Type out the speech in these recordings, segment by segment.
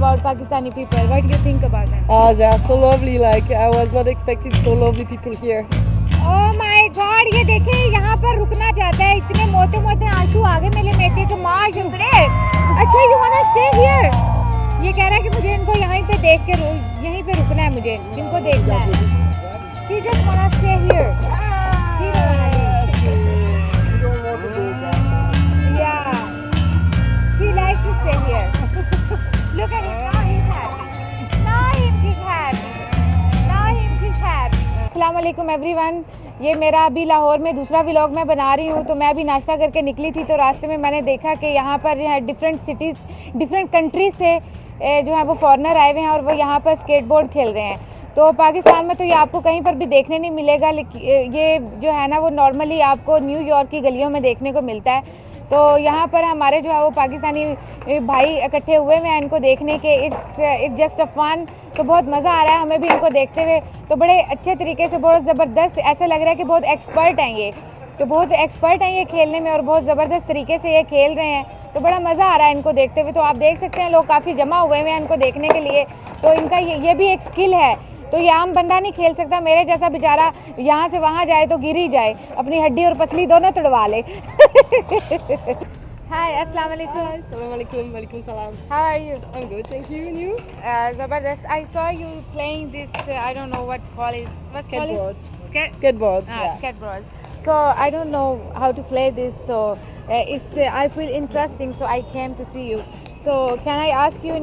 about Pakistani people? What do you think about them? They are so lovely. Like I was not expecting so lovely people here. Oh my God! ये देखिए यहाँ पर रुकना चाहता है, इतने मोटे मोटे आंसू आगे मेरे मेके के माँ शंकरे। अच्छा you wanna stay here? ये कह रहा है कि मुझे इनको यहीं पे देख के यहीं पे रुकना है, मुझे इनको देखना है। He just wanna stay here. He don't wanna leave. Yeah. He likes to stay here. Look at him, now he's happy. Now he's happy. Now he's happy. अस्सलाम वालेकुम एवरीवन। ये मेरा अभी लाहौर में दूसरा व्लॉग मैं बना रही हूँ। तो मैं अभी नाश्ता करके निकली थी, तो रास्ते में मैंने देखा कि यहाँ पर जो है डिफरेंट सिटीज़, डिफरेंट कंट्रीज से जो है वो फॉरेनर आए हुए हैं और वो यहाँ पर स्केटबोर्ड खेल रहे हैं। तो पाकिस्तान में तो ये आपको कहीं पर भी देखने नहीं मिलेगा, लेकिन ये जो है ना वो नॉर्मली आपको न्यूयॉर्क की गलियों में देखने को मिलता है। तो यहाँ पर हमारे जो है वो पाकिस्तानी भाई इकट्ठे हुए हैं इनको देखने के। It's just a fun. तो बहुत मज़ा आ रहा है हमें भी इनको देखते हुए। तो बड़े अच्छे तरीके से, बहुत ज़बरदस्त, ऐसा लग रहा है कि बहुत एक्सपर्ट हैं ये। तो बहुत एक्सपर्ट हैं ये खेलने में और बहुत ज़बरदस्त तरीके से ये खेल रहे हैं। तो बड़ा मज़ा आ रहा है इनको देखते हुए। तो आप देख सकते हैं लोग काफ़ी जमा हुए हैं इनको देखने के लिए। तो इनका ये भी एक स्किल है। तो ये आम बंदा नहीं खेल सकता, मेरे जैसा बेचारा यहाँ से वहाँ जाए तो गिर ही जाए, अपनी हड्डी और पसली दोनों तोड़वा ले। Hi, अस्सलाम वालेकुम। Assalamu alaikum, walaikum salam. How are you? I'm good, thank you. And you? Zabardast. I saw you playing this. I don't know what's called. What's Skateboard. called? Skateboard. Yeah. Skateboard. So I don't know how to play this. So it's. I feel interesting. So I came to see you. So can I ask you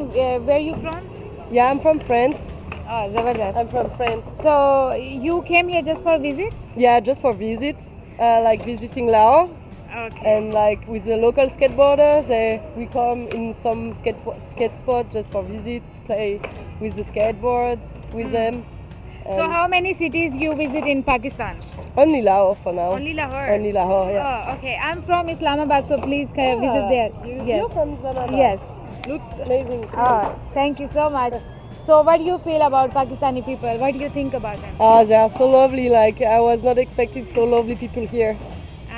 where you from? Yeah, I'm from France. Oh, Zabardast. I'm from France. So you came here just for a visit? Yeah, just for visit, like visiting Lahore. Okay. And like with the local skateboarders, we come in some skate spot just for visit, play with the skateboards with them. So how many cities you visit in Pakistan? Only Lahore for now. Only Lahore? Only Lahore, yeah. Oh, okay. I'm from Islamabad, so please visit there. You're from Islamabad? Yes. Looks amazing. Oh, thank you so much. So what do you feel about Pakistani people? What do you think about them? They are so lovely. Like I was not expecting so lovely people here.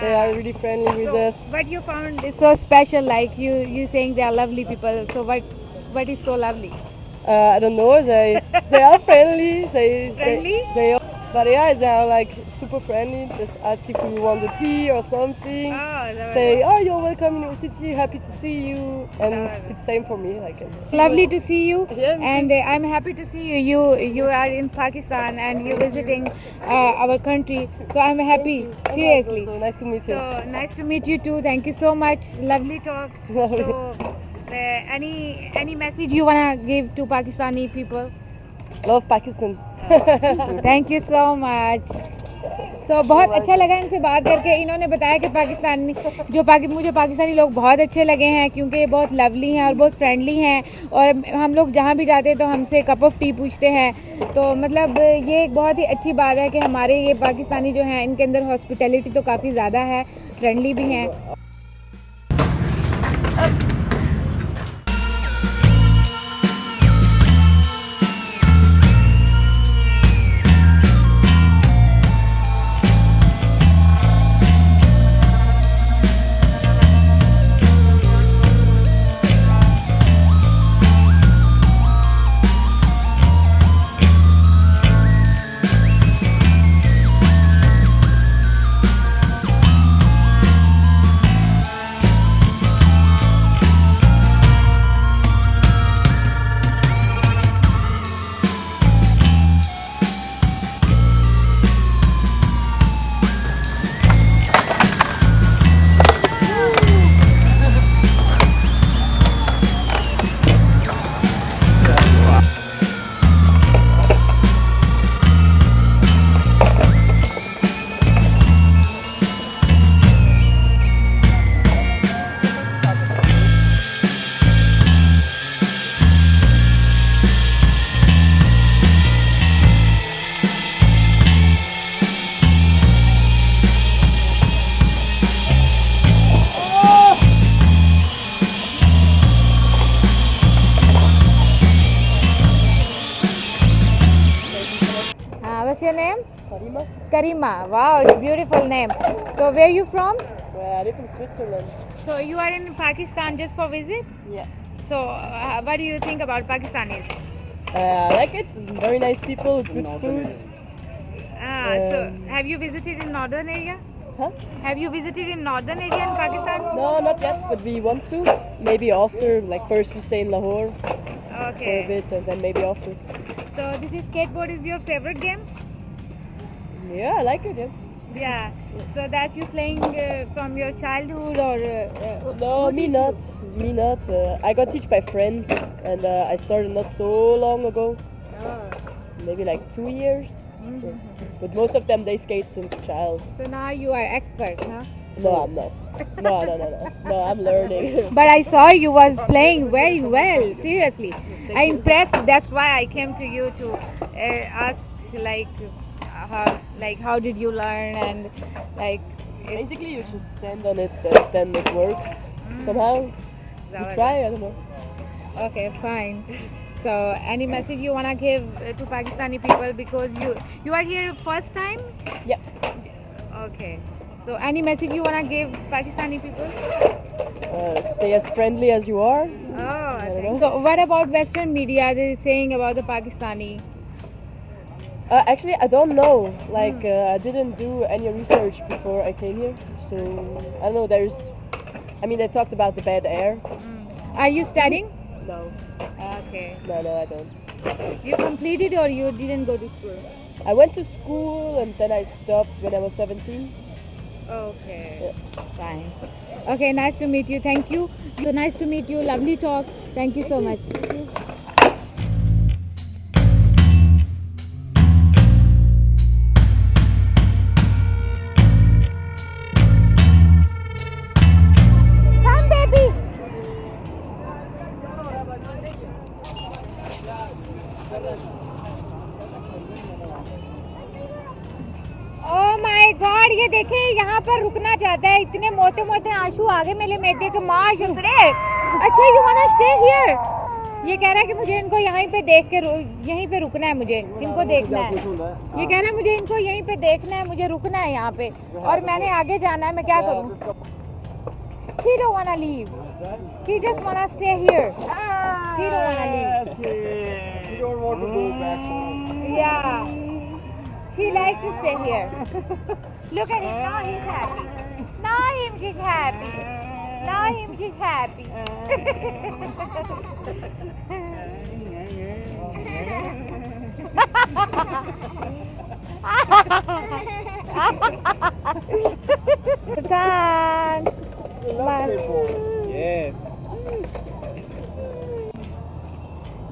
They are really friendly with us. What you found is so special, like you saying they are lovely people. So what is so lovely? I don't know. They are friendly. Friendly? But yeah, they are like super friendly. Just ask if we want a tea or something. Oh, Say, oh, you're welcome in our city. Happy to see you. And it's same for me. Like lovely to see you. Yeah, me and I'm happy to see you. You are in Pakistan and you're visiting our country. So I'm happy. Seriously. So nice to meet you. So nice to meet you too. Thank you so much. Lovely talk. So any message you wanna give to Pakistani people? Love Pakistan. Thank you so much. So बहुत अच्छा लगा इनसे बात करके। इन्होंने बताया कि मुझे पाकिस्तानी लोग बहुत अच्छे लगे हैं क्योंकि ये बहुत लवली हैं और बहुत फ्रेंडली हैं और हम लोग जहाँ भी जाते हैं तो हमसे कप ऑफ टी पूछते हैं। तो मतलब ये एक बहुत ही अच्छी बात है कि हमारे ये पाकिस्तानी जो हैं इनके अंदर हॉस्पिटैलिटी तो काफ़ी ज़्यादा है, फ्रेंडली भी हैं। What's your name? Karima? Karima. Wow, it's a beautiful name. So where are you from? I live in Switzerland. So you are in Pakistan just for visit? Yeah. So, what do you think about Pakistanis? I like it. Very nice people, good food. So have you visited in northern area? Huh? Have you visited in northern area in Pakistan? No, not yet, but we want to. Maybe after. Like first we stay in Lahore for a Okay. bit, and then maybe after. So this is skateboard is your favorite game? Yeah, I like it. Yeah. Yeah. So that's you playing from your childhood or? No, me not. Me not. I got teach by friends, and I started not so long ago. Maybe like 2 years. But most of them they skate since child. So now you are expert, huh? No, I'm not. No. No, I'm learning. But I saw you was playing very well. Seriously, I'm impressed. That's why I came to you to ask how did you learn and like. Basically, you just stand on it, and then it works somehow. You try. I don't know. Okay, fine. So, any message you wanna give to Pakistani people because you are here first time? Yeah. Okay. So, any message you wanna give Pakistani people? Stay as friendly as you are. Oh, don't know. so what about Western media? They're saying about the Pakistani. Actually, I don't know. Like, I didn't do any research before I came here, so I don't know. They talked about the bad air. Are you studying? No. Okay. No, I don't. You completed or you didn't go to school? I went to school and then I stopped when I was 17. Okay. Fine. Okay, nice to meet you. Thank you. So nice to meet you. Lovely talk. Thank you so much. Come, baby. Oh my God, ये देखे यहाँ पर रुकना चाहता है, इतने मोटे मोटे आंसू आगे मेरे मेटे के माँ शुक्रे। अच्छा, you want to stay here? ये कह रहा है कि मुझे इनको यहीं पे देख के यहीं पे रुकना है, मुझे इनको देखना है। ये कह रहा है मुझे इनको यहीं पे देखना है, मुझे रुकना है यहाँ पे और मैंने आगे जाना है, मैं क्या करूँ? He don't wanna leave. He just wanna stay here. He don't wanna leave. He don't want to go back home. Yeah. He likes to stay here. Look at him. Now he's happy. Now she's happy. Now she's happy. Sultan. Yes.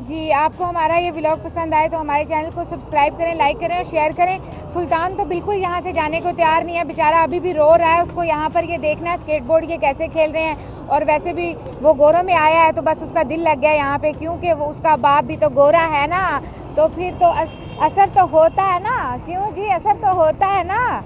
जी, आपको हमारा ये vlog पसंद आए तो हमारे channel को subscribe करें, like करें और शेयर करें। सुल्तान तो बिल्कुल यहाँ से जाने को तैयार नहीं है, बेचारा अभी भी रो रहा है। उसको यहाँ पर ये देखना है स्केटबोर्ड ये कैसे खेल रहे हैं, और वैसे भी वो गोरों में आया है तो बस उसका दिल लग गया यहाँ पे, क्योंकि वो उसका बाप भी तो गोरा है ना, तो फिर तो असर तो होता है ना। क्यों जी, असर तो होता है ना।